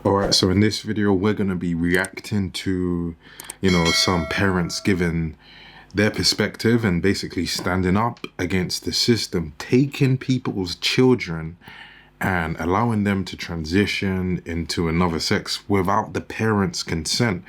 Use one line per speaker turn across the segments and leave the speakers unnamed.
All right, so in this video, we're going to be reacting to, some parents giving their perspective and basically standing up against the system, taking people's children and allowing them to transition into another sex without the parents' consent.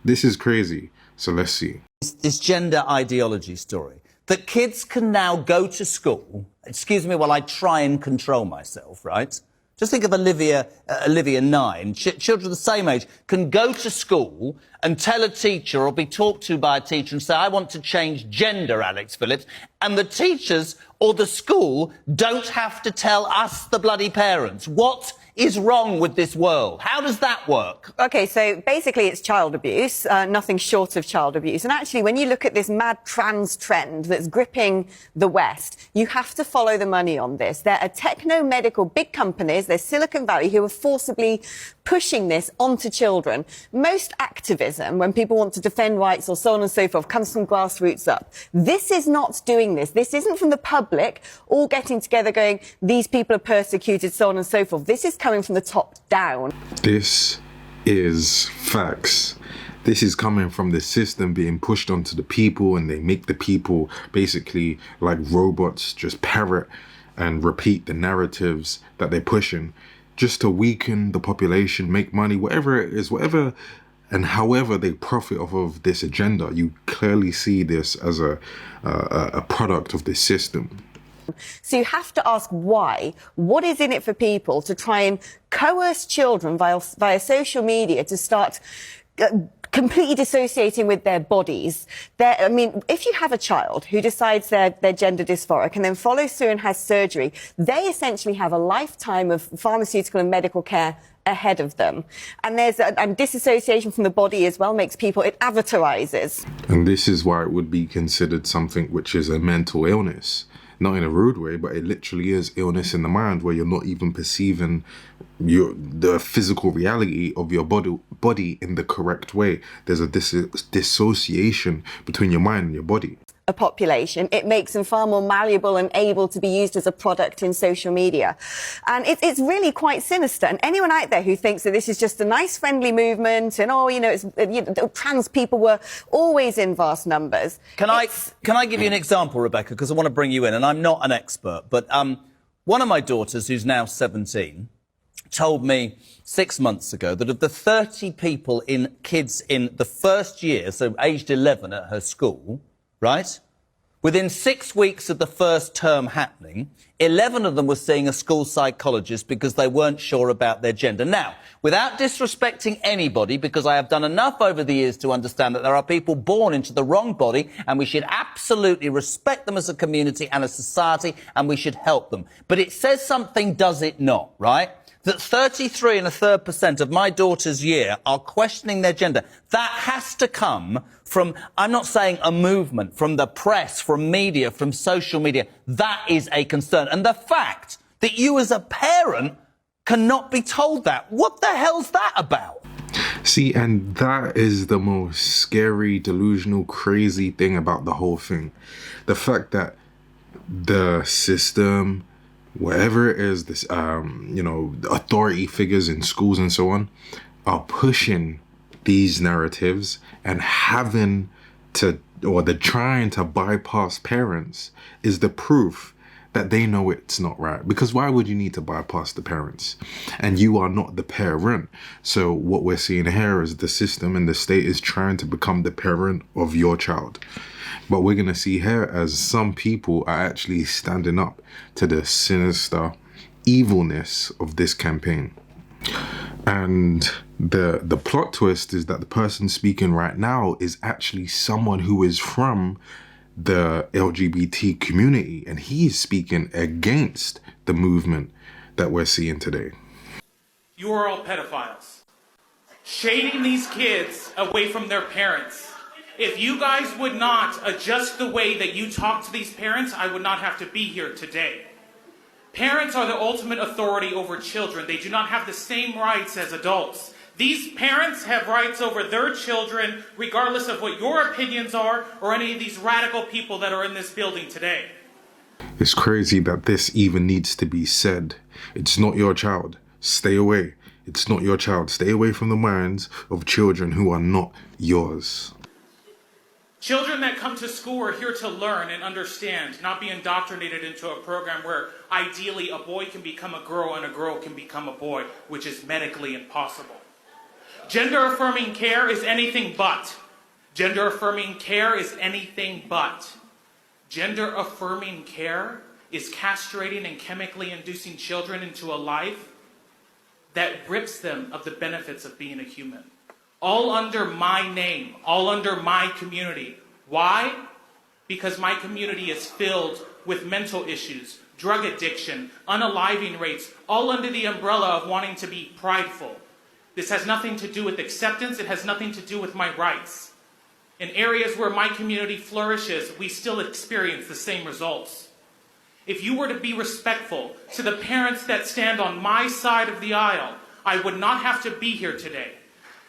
This is crazy. So let's see.
This gender ideology story, that kids can now go to school, excuse me while I try and control myself, right? Just think of Olivia 9. Children the same age can go to school and tell a teacher or be talked to by a teacher and say, I want to change gender, Alex Phillips. And the teachers or the school don't have to tell us, the bloody parents. What is wrong with this world? How does that work?
Okay, so basically it's child abuse, nothing short of child abuse. And actually, when you look at this mad trans trend that's gripping the West, you have to follow the money on this. There are techno-medical big companies, there's Silicon Valley, who are forcibly pushing this onto children. Most activism, when people want to defend rights or so on and so forth, comes from grassroots up. This is not doing this. This isn't from the public all getting together going, these people are persecuted, so on and so forth. This is coming from the top down.
This is facts. This is coming from the system being pushed onto the people, and they make the people basically like robots, just parrot and repeat the narratives that they're pushing just to weaken the population, make money, whatever it is, whatever and however they profit off of this agenda. You clearly see this as a product of this system.
So you have to ask why. What is in it for people to try and coerce children via social media to start completely dissociating with their bodies? I mean, if you have a child who decides they're gender dysphoric and then follows through and has surgery, they essentially have a lifetime of pharmaceutical and medical care ahead of them. And there's disassociation from the body as well, makes people, it avatarizes.
And this is why it would be considered something which is a mental illness. Not in a rude way, but it literally is illness in the mind, where you're not even perceiving the physical reality of your body in the correct way. There's a dissociation between your mind and your body.
A population, it makes them far more malleable and able to be used as a product in social media. And it's really quite sinister. And anyone out there who thinks that this is just a nice friendly movement and, trans people were always in vast numbers.
Can I give you an example, Rebecca, because I want to bring you in, and I'm not an expert, but one of my daughters, who's now 17, told me 6 months ago that of the 30 kids in the first year, so aged 11 at her school, right? Within 6 weeks of the first term happening, 11 of them were seeing a school psychologist because they weren't sure about their gender. Now, without disrespecting anybody, because I have done enough over the years to understand that there are people born into the wrong body, and we should absolutely respect them as a community and a society, and we should help them. But it says something, does it not, right? That 33.33% of my daughter's year are questioning their gender. That has to come from, I'm not saying a movement, from the press, from media, from social media. That is a concern. And the fact that you as a parent cannot be told that, what the hell's that about?
See, and that is the most scary, delusional, crazy thing about the whole thing. The fact that the system, whatever it is, this, the authority figures in schools and so on, are pushing these narratives and they're trying to bypass parents is the proof that they know it's not right. Because why would you need to bypass the parents? And you are not the parent. So what we're seeing here is the system and the state is trying to become the parent of your child. But we're going to see here as some people are actually standing up to the sinister evilness of this campaign. And the plot twist is that the person speaking right now is actually someone who is from the LGBT community, and he is speaking against the movement that we're seeing today.
You are all pedophiles, shading these kids away from their parents. If you guys would not adjust the way that you talk to these parents, I would not have to be here today. Parents are the ultimate authority over children. They do not have the same rights as adults. These parents have rights over their children, regardless of what your opinions are or any of these radical people that are in this building today.
It's crazy that this even needs to be said. It's not your child. Stay away. It's not your child. Stay away from the minds of children who are not yours.
Children that come to school are here to learn and understand, not be indoctrinated into a program where ideally a boy can become a girl and a girl can become a boy, which is medically impossible. Gender affirming care is anything but. Gender affirming care is anything but. Gender affirming care is castrating and chemically inducing children into a life that rips them of the benefits of being a human. All under my name, all under my community. Why? Because my community is filled with mental issues, drug addiction, unaliving rates, all under the umbrella of wanting to be prideful. This has nothing to do with acceptance. It has nothing to do with my rights. In areas where my community flourishes, we still experience the same results. If you were to be respectful to the parents that stand on my side of the aisle, I would not have to be here today.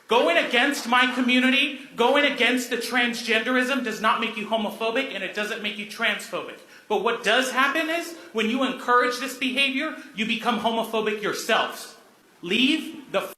Going against my community, going against the transgenderism does not make you homophobic and it doesn't make you transphobic. But what does happen is, when you encourage this behavior, you become homophobic yourselves. Leave the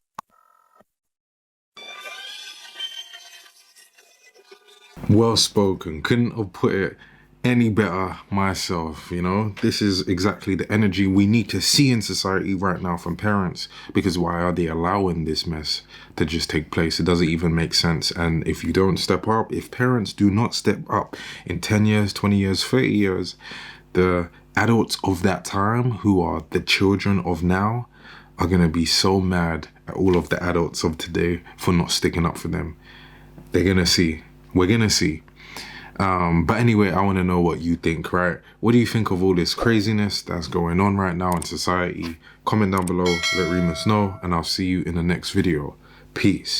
Well spoken. Couldn't have put it any better myself, you know? This is exactly the energy we need to see in society right now from parents, because why are they allowing this mess to just take place? It doesn't even make sense. And if you don't step up, if parents do not step up in 10 years, 20 years, 30 years, the adults of that time who are the children of now are going to be so mad at all of the adults of today for not sticking up for them. They're going to see. We're going to see. But anyway, I want to know what you think, right? What do you think of all this craziness that's going on right now in society? Comment down below, let Reemus know, and I'll see you in the next video. Peace.